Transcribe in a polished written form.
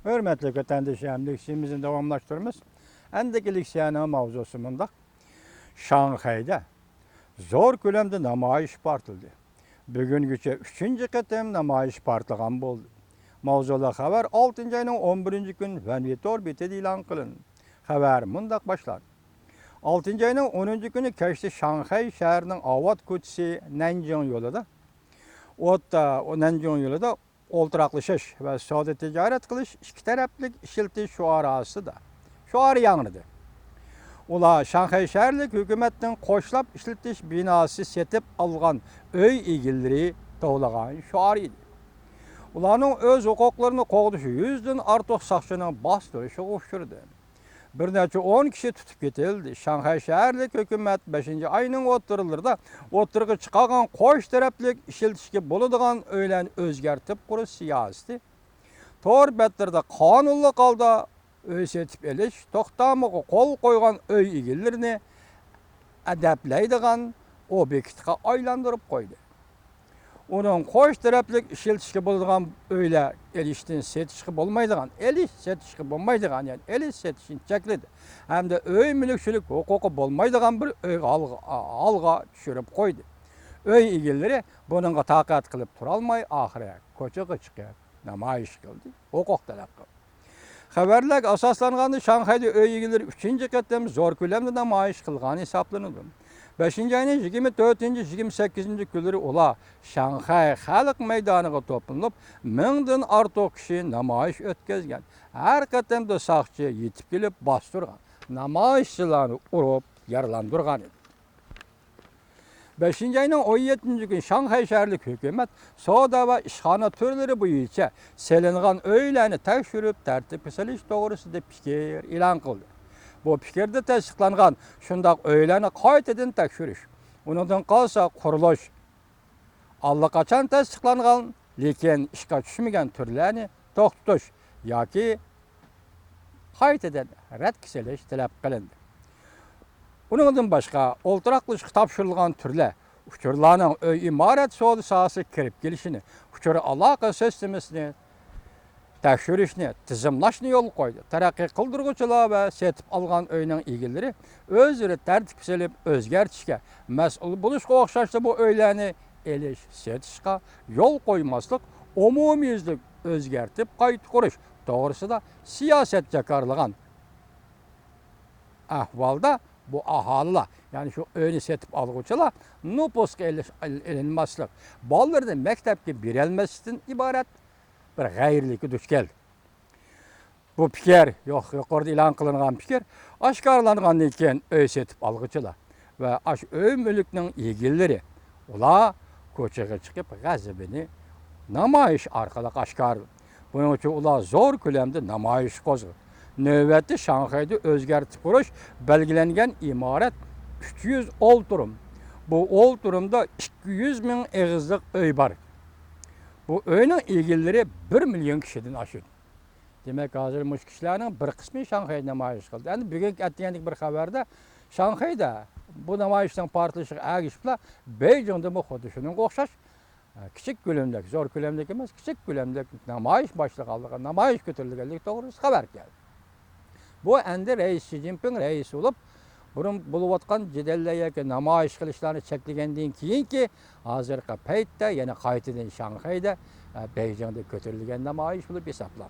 Hürmetli vatandaşlarım, işimizi devamlaştırırız. Endekilik siyana mavzusu bunda. Şanghay'da zor kölemde namayiş partıldı. Bugün güçe 3. qitim namayiş partlagan oldu. Mavzula haber 6. ayının 11. gün Venvitor bitedi ilan kılın. Haber mundaq başlar. 6. ayının 10. günü keşti Şanghay şehrinin avat kötüsü Nanjing yolunda. O Nanjing yolunda oltıraqlışış ve savdo ticaret qilish ikki taraflik ishiltish shuarasida. Shuar yangridi. Ular Shanxay shaharlik hukumatning qo'shlab ishiltish binosi setib algan uy egilleri to'g'lagan shuar edi. Ularning o'z huquqlarini qo'g'dishi 100 dan ortiq soqchining bostirishi o'xshirdi. Bir neçe 10 kişi tutup getildi. Şanghay şehirlik hükümet 5. ayının oturulurda oturgu çıkagan koş taraflik işiltişki buluduğun öylen özgertip kuru siyaseti. Tor bettirde kanunlu kalda öysetip eliş, tohtamıqı kol koygan öy igillerini edepleydiğen obyektika aylandırıp koydu. Onun koş taraflik işiltişki bulduğun öyle eliştin setişki bulmaydıgan, eliş setişki bulmaydıgan, yani eliş setişin çekledi. Hem de öy mülkçülük hukuku bulmaydıgan bir öy alga düşürüp koydu. Öy ilgilileri bununla takat kılıp turalmay ahire koçağı çıkıyor, namayiş kıldı, hukuk talep kıldı. Haberler asaslanğandı Şanghay'da öy ilgilileri 3. qitim zor kölemde namayiş kılgan hesaplanıldı. 5. ayının 24. 28. günleri ola Şanghay Halk Meydanı'na toplanıp 1000'den artıq kişi namayiş ötközgen. Her qatimda saqçı yetip gelip bastırgan. Namayişçilarını urup yaralandırgan edi. 5. ayının 17. gün Şanghay şəhərlik hükümet soda ve işxana türleri boyunca selingan öylerini tekşürüp tertip kesiliş doğrusunda fikir ilan kıldı. Bu fikirde tasdiqlangan şundaq öyləni qaytadan tekşürüş. Ondan qalsa quruluş allaqachon tasdiqlangan, lekin ishga tushmagan turlarni to'xtatish yoki qaytadan rad kesilish talab qilindi. Bundan boshqa o'ltiraqlashga topshirilgan turlar uchurlarning uy imorat savdo sohasiga kirib kelishini, uchur aloqa sistemasini tekşürüşünü, tizimlaşını yol koydu. Terakki kıldırgıçılar ve setip algan öyünün ilgilileri özleri tertip selip özgertişke, mesul buluşka okşaştı bu öylerini eliş, setişka, yol koymaslık, umumiyizlik özgertip kayıt kuruş. Doğrusu da siyaset yakarlıgan ahvalda bu ahaliler, yani şu öyünü setip algıçılar, nupuska elinmezlik. Ballarda mektepki birelmesinden ibaret bir gayrilikka duch keldi. Bu fikir, yuqorida e'lon qilingan fikir oshkorlangandan keyin uy setib olg'uchilar va uy mulkning egillari ular ko'chaga chiqib g'azabini namoyish orqali oshkor. Buning uchun ular zo'r ko'lamda namoyish qo'zg'adi. Navbatda Shanghayda o'zgartib qurish belgilangan imorat 300 o'ltirim. Bu o'ltirimda 200 ming egizlik uy bor. Bu öyünün ilgilileri 1 milyon kişiden aşırdı. Demek hazır bu kişilerin bir kısmı Şanghay'da namayiş kıldı. Yani bugün ettiğinlik bir haberde Şanghay'da bu namayişten partlaşık ağışıpla Beijing'de bu xuduşunun okşaş küçük gülemdeki, zor gülemdeki emez, küçük gülemdeki namayiş başlık aldığı, namayiş götürülgelik doğrusu haber geldi. Bu endi reis Xi Jinping reis olup burun buluvatkan cidelleyeki namayiş kılışlarını çekilgendiğin keyin ki hazırki peytte yani qaytadan Şanghay'da Beijing'de götürülgen namayiş bulup hesaplar.